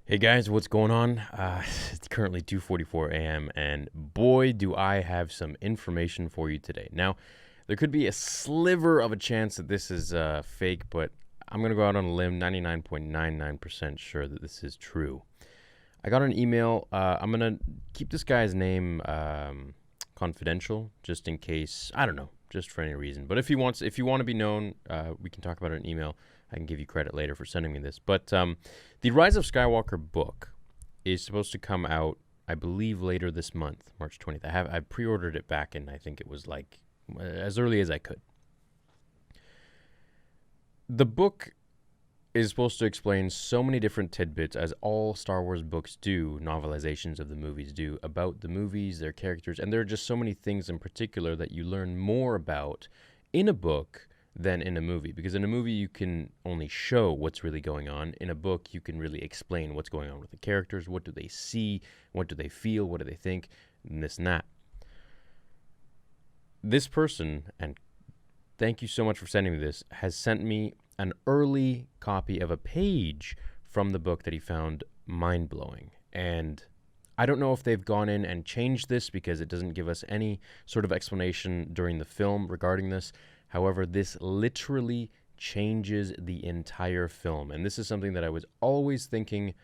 Hey guys, what's going on? It's currently 2:44 a.m. and boy do I have some information for you today. Now, there could be a sliver of a chance that this is fake, but I'm going to go out on a limb, 99.99% sure that this is true. I got an email. I'm going to keep this guy's name confidential just in case, I don't know, just for any reason. But if you want to be known, we can talk about it in email. I can give you credit later for sending me this. But the Rise of Skywalker book is supposed to come out, I believe, later this month, March 20th. I pre-ordered it back, and I think it was like as early as I could. The book is supposed to explain so many different tidbits, as all Star Wars books do, novelizations of the movies do, about the movies, their characters, and there are just so many things in particular that you learn more about in a book than in a movie. Because in a movie, you can only show what's really going on. In a book, you can really explain what's going on with the characters. What do they see? What do they feel? What do they think? And this and that. This person, and thank you so much for sending me this, has sent me an early copy of a page from the book that he found mind-blowing. And I don't know if they've gone in and changed this because it doesn't give us any sort of explanation during the film regarding this. However, this literally changes the entire film. And this is something that I was always thinking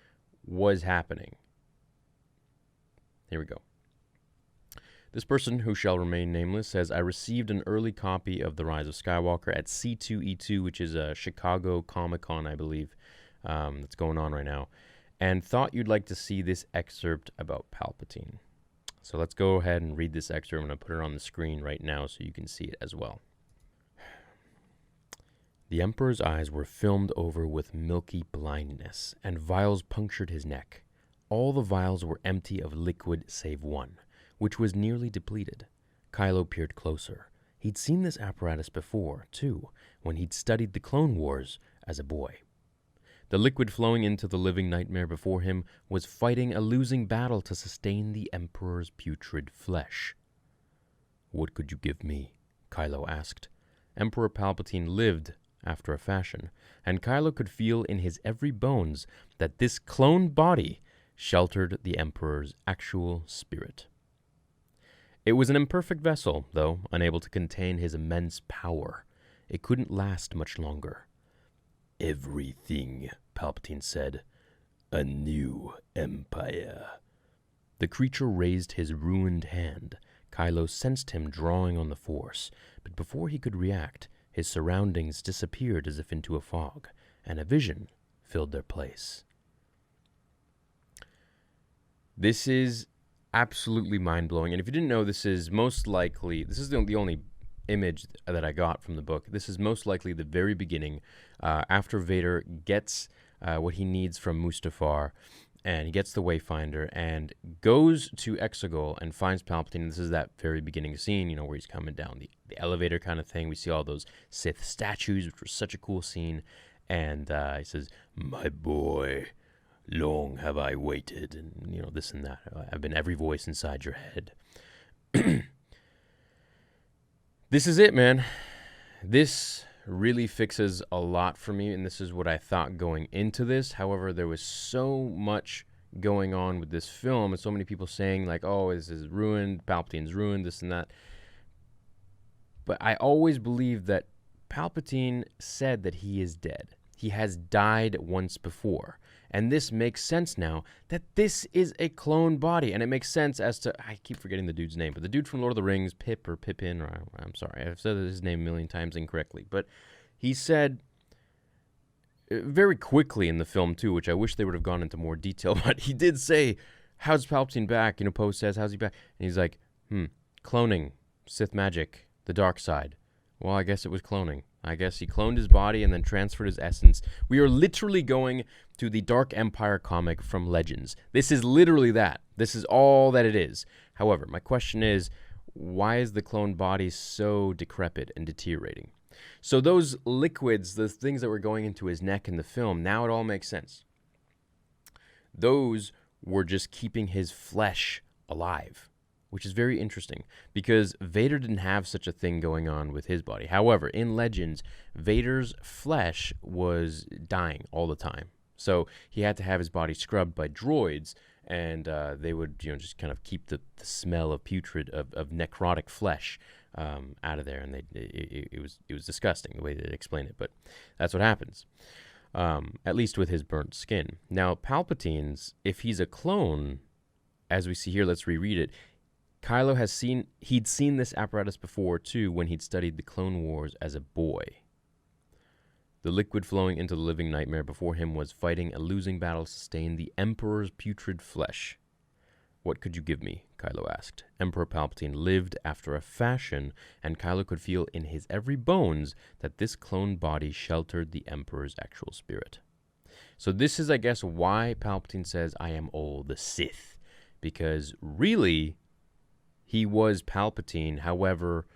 was happening. Here we go. This person, who shall remain nameless, says, I received an early copy of The Rise of Skywalker at C2E2, which is a Chicago Comic-Con, I believe, that's going on right now, and thought you'd like to see this excerpt about Palpatine. So let's go ahead and read this excerpt. I'm going to put it on the screen right now so you can see it as well. The Emperor's eyes were filmed over with milky blindness, and vials punctured his neck. All the vials were empty of liquid save one, which was nearly depleted. Kylo peered closer. He'd seen this apparatus before, too, when he'd studied the Clone Wars as a boy. The liquid flowing into the living nightmare before him was fighting a losing battle to sustain the Emperor's putrid flesh. What could you give me? Kylo asked. Emperor Palpatine lived after a fashion, and Kylo could feel in his every bones that this clone body sheltered the Emperor's actual spirit. It was an imperfect vessel, though, unable to contain his immense power. It couldn't last much longer. Everything, Palpatine said. A new empire. The creature raised his ruined hand. Kylo sensed him drawing on the Force, but before he could react, his surroundings disappeared as if into a fog, and a vision filled their place. This is absolutely mind-blowing, and if you didn't know, this is the only image that I got from the book. This is most likely the very beginning, after Vader gets what he needs from Mustafar, and he gets the Wayfinder, and goes to Exegol and finds Palpatine. This is that very beginning scene, where he's coming down the elevator kind of thing. We see all those Sith statues, which was such a cool scene. And he says, "My boy, long have I waited," and, this and that. I've been every voice inside your head. This is it, man. This really fixes a lot for me, and this is what I thought going into this. However, there was so much going on with this film, and so many people saying, like, oh, this is ruined, Palpatine's ruined, this and that. But I always believed that Palpatine said that he is dead. He has died once before. And this makes sense now that this is a clone body. And it makes sense as to, I keep forgetting the dude's name, but the dude from Lord of the Rings, Pip or Pippin, or I'm sorry, I've said his name a million times incorrectly. But he said very quickly in the film too, which I wish they would have gone into more detail, but he did say, how's Palpatine back? Poe says, how's he back? And he's like, cloning, Sith magic, the dark side. Well, I guess it was cloning. I guess he cloned his body and then transferred his essence. We are literally going to the Dark Empire comic from Legends. This is literally that. This is all that it is. However, my question is, why is the clone body so decrepit and deteriorating? So those liquids, the things that were going into his neck in the film, now it all makes sense. Those were just keeping his flesh alive, which is very interesting because Vader didn't have such a thing going on with his body. However, in Legends, Vader's flesh was dying all the time. So he had to have his body scrubbed by droids, and they would, just kind of keep the smell of putrid, of necrotic flesh out of there, and it was disgusting the way they explain it, but that's what happens. At least with his burnt skin. Now, Palpatine's, if he's a clone, as we see here, let's reread it. Kylo he'd seen this apparatus before, too, when he'd studied the Clone Wars as a boy. The liquid flowing into the living nightmare before him was fighting a losing battle to sustain the Emperor's putrid flesh. What could you give me? Kylo asked. Emperor Palpatine lived after a fashion, and Kylo could feel in his every bones that this clone body sheltered the Emperor's actual spirit. So this is, I guess, why Palpatine says, I am all the Sith. Because really, he was Palpatine. However,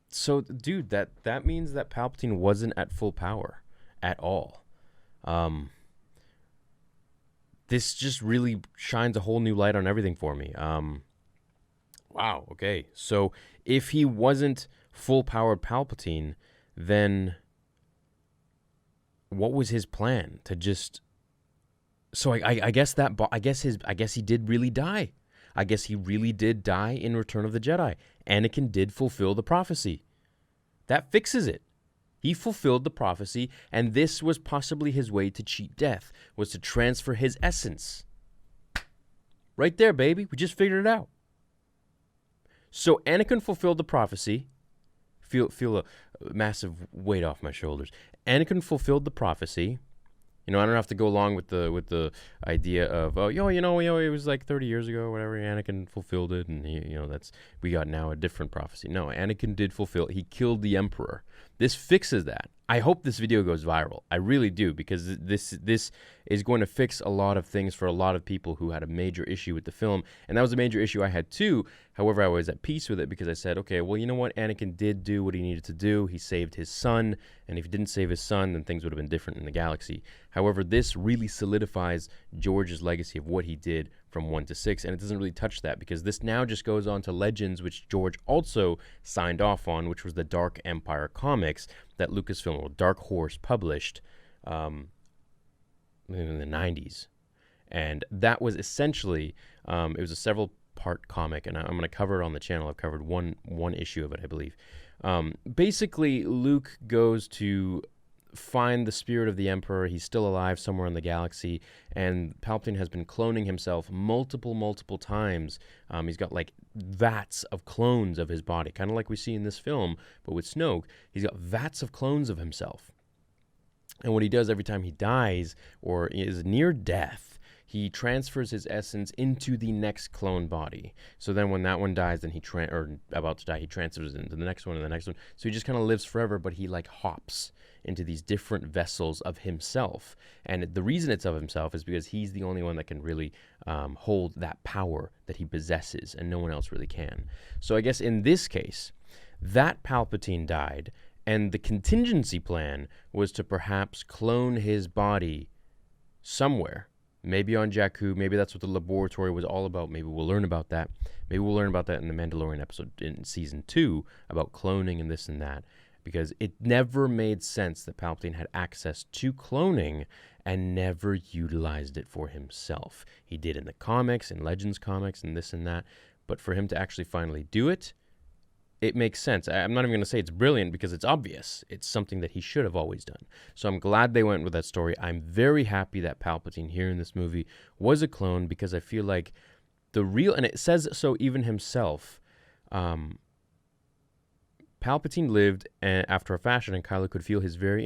so, dude, that means that Palpatine wasn't at full power at all. This just really shines a whole new light on everything for me. Wow, okay. So if he wasn't full-powered Palpatine, then what was his plan? To just... So I guess he did really die. I guess he really did die in Return of the Jedi. Anakin did fulfill the prophecy. That fixes it. He fulfilled the prophecy, and this was possibly his way to cheat death, was to transfer his essence. Right there, baby. We just figured it out. So Anakin fulfilled the prophecy. Feel a massive weight off my shoulders. Anakin fulfilled the prophecy. I don't have to go along with the idea of, it was like 30 years ago or whatever. Anakin fulfilled it, and we got now a different prophecy. No, Anakin did fulfill it. He killed the Emperor. This fixes that. I hope this video goes viral. I really do, because this is going to fix a lot of things for a lot of people who had a major issue with the film, and that was a major issue I had too. However, I was at peace with it because I said, okay, well, you know what? Anakin did do what he needed to do. He saved his son, and if he didn't save his son, then things would have been different in the galaxy. However, this really solidifies George's legacy of what he did from 1 to 6, and it doesn't really touch that, because this now just goes on to Legends, which George also signed off on, which was the Dark Empire comics that Lucasfilm, or Dark Horse, published in the 90s. And that was essentially, it was a several-part comic, and I'm going to cover it on the channel. I've covered one issue of it, I believe. Basically, Luke goes to find the spirit of the Emperor. He's still alive somewhere in the galaxy, and Palpatine has been cloning himself multiple times. He's got like vats of clones of his body, kind of like we see in this film, but with Snoke. He's got vats of clones of himself. And what he does every time he dies or is near death, he transfers his essence into the next clone body. So then when that one dies, then he transfers it into the next one and the next one. So he just kind of lives forever, but he like hops into these different vessels of himself. And the reason it's of himself is because he's the only one that can really hold that power that he possesses, and no one else really can. So I guess in this case, that Palpatine died, and the contingency plan was to perhaps clone his body somewhere. Maybe on Jakku. Maybe that's what the laboratory was all about. Maybe we'll learn about that. Maybe we'll learn about that in the Mandalorian episode in Season 2, about cloning and this and that. Because it never made sense that Palpatine had access to cloning and never utilized it for himself. He did in the comics, in Legends comics, and this and that. But for him to actually finally do it, it makes sense. I'm not even going to say it's brilliant, because it's obvious. It's something that he should have always done. So I'm glad they went with that story. I'm very happy that Palpatine here in this movie was a clone, because I feel like the real, and it says so even himself, Palpatine lived after a fashion, and Kylo could feel in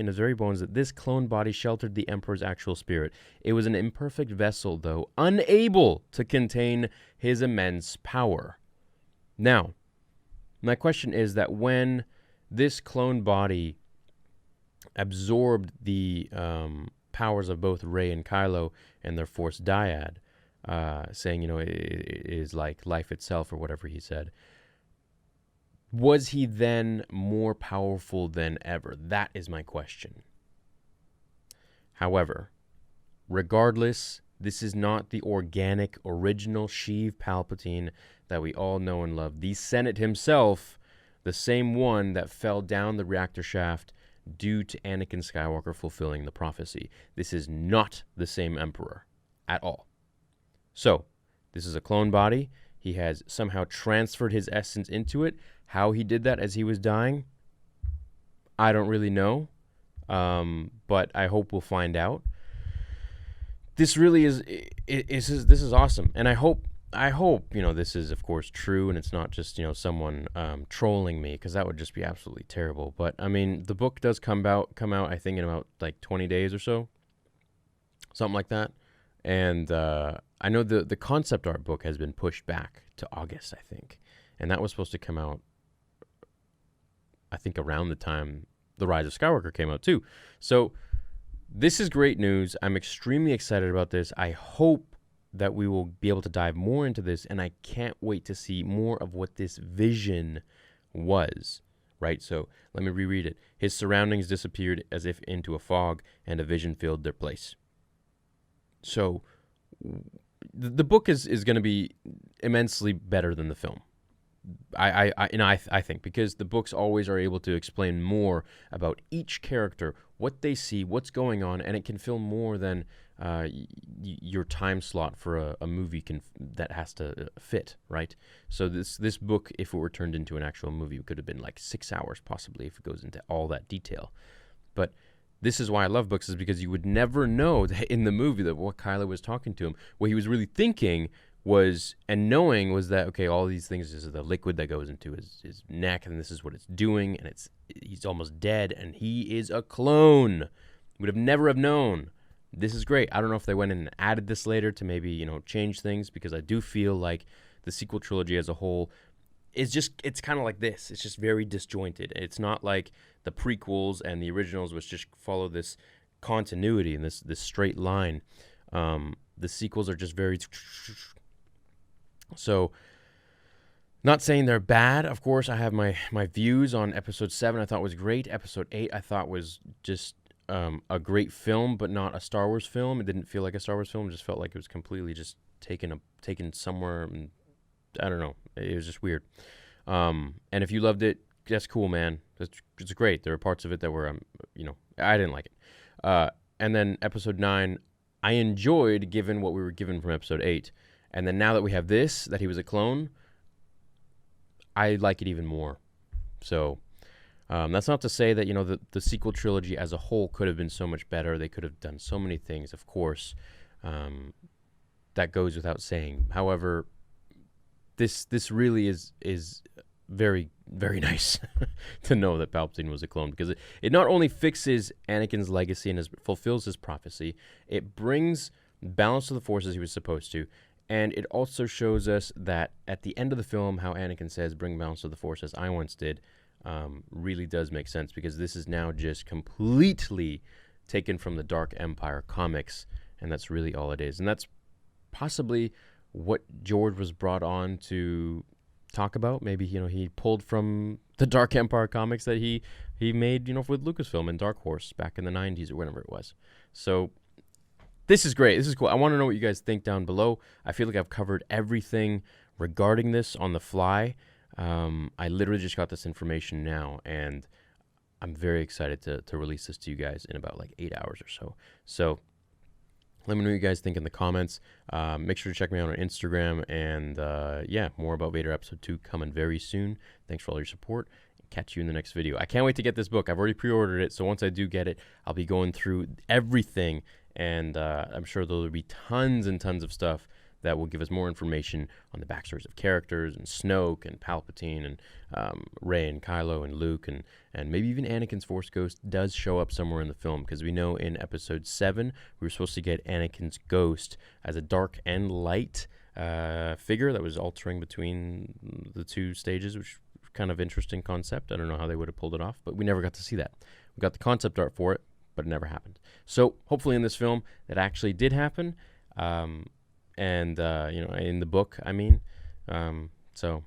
his very bones that this clone body sheltered the Emperor's actual spirit. It was an imperfect vessel, though, unable to contain his immense power. Now, my question is that when this clone body absorbed the powers of both Rey and Kylo and their Force dyad, saying, it is like life itself, or whatever he said, was he then more powerful than ever? That is my question. However, regardless, this is not the organic, original Sheev Palpatine that we all know and love. The Senate himself, the same one that fell down the reactor shaft due to Anakin Skywalker fulfilling the prophecy. This is not the same Emperor at all. So, this is a clone body. He has somehow transferred his essence into it. How he did that as he was dying, I don't really know, but I hope we'll find out. This really is this is awesome, and I hope this is of course true, and it's not just someone trolling me, because that would just be absolutely terrible. But I mean, the book does come out I think in about like 20 days or so, something like that, and I know the concept art book has been pushed back to August, I think, and that was supposed to come out, I think, around the time the Rise of Skywalker came out too. So this is great news. I'm extremely excited about this. I hope that we will be able to dive more into this, and I can't wait to see more of what this vision was, right? So let me reread it. His surroundings disappeared as if into a fog, and a vision filled their place. So the book is going to be immensely better than the film. I think, because the books always are able to explain more about each character, what they see, what's going on, and it can fill more than your time slot for a movie that has to fit, right? So this book, if it were turned into an actual movie, it could have been like 6 hours possibly if it goes into all that detail. But this is why I love books, is because you would never know that in the movie that what Kylo was talking to him, what he was really thinking was, and knowing was that, okay, all these things is the liquid that goes into his neck, and this is what it's doing, and he's almost dead, and he is a clone. Would have never have known. This is great. I don't know if they went in and added this later to maybe, change things, because I do feel like the sequel trilogy as a whole it's kind of like this. It's just very disjointed. It's not like the prequels and the originals, which just follow this continuity and this straight line. The sequels are just very... So, not saying they're bad. Of course, I have my views on Episode 7. I thought was great. Episode 8 I thought was just a great film, but not a Star Wars film. It didn't feel like a Star Wars film. It just felt like it was completely just taken somewhere. And I don't know. It was just weird. And if you loved it, that's cool, man. It's great. There are parts of it that were, I didn't like it. And then Episode 9, I enjoyed, given what we were given from Episode 8. And then now that we have this, that he was a clone, I like it even more. So that's not to say that, the sequel trilogy as a whole could have been so much better. They could have done so many things, of course. That goes without saying. However, this really is very, very nice to know that Palpatine was a clone, because it not only fixes Anakin's legacy and fulfills his prophecy, it brings balance to the Force as he was supposed to. And it also shows us that at the end of the film, how Anakin says, bring balance to the Force as I once did, really does make sense, because this is now just completely taken from the Dark Empire comics, and that's really all it is. And that's possibly what George was brought on to talk about. Maybe, he pulled from the Dark Empire comics that he made, with Lucasfilm and Dark Horse back in the 90s or whenever it was. So this is great. This is cool. I want to know what you guys think down below. I feel like I've covered everything regarding this on the fly. I literally just got this information now, and I'm very excited to release this to you guys in about like 8 hours or so. So let me know what you guys think in the comments. Make sure to check me out on Instagram, and more about Vader Episode 2 coming very soon. Thanks for all your support. Catch you in the next video. I can't wait to get this book. I've already pre-ordered it, so once I do get it, I'll be going through everything. And I'm sure there will be tons and tons of stuff that will give us more information on the backstories of characters, and Snoke and Palpatine and Rey and Kylo and Luke, and maybe even Anakin's Force Ghost does show up somewhere in the film, because we know in Episode 7 we were supposed to get Anakin's ghost as a dark and light figure that was altering between the two stages, which was kind of interesting concept. I don't know how they would have pulled it off, but we never got to see that. We got the concept art for it, but it never happened. So hopefully in this film that actually did happen, in the book, I mean. So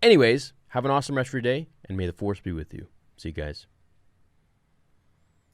anyways, have an awesome rest of your day, and may the Force be with you. See you guys.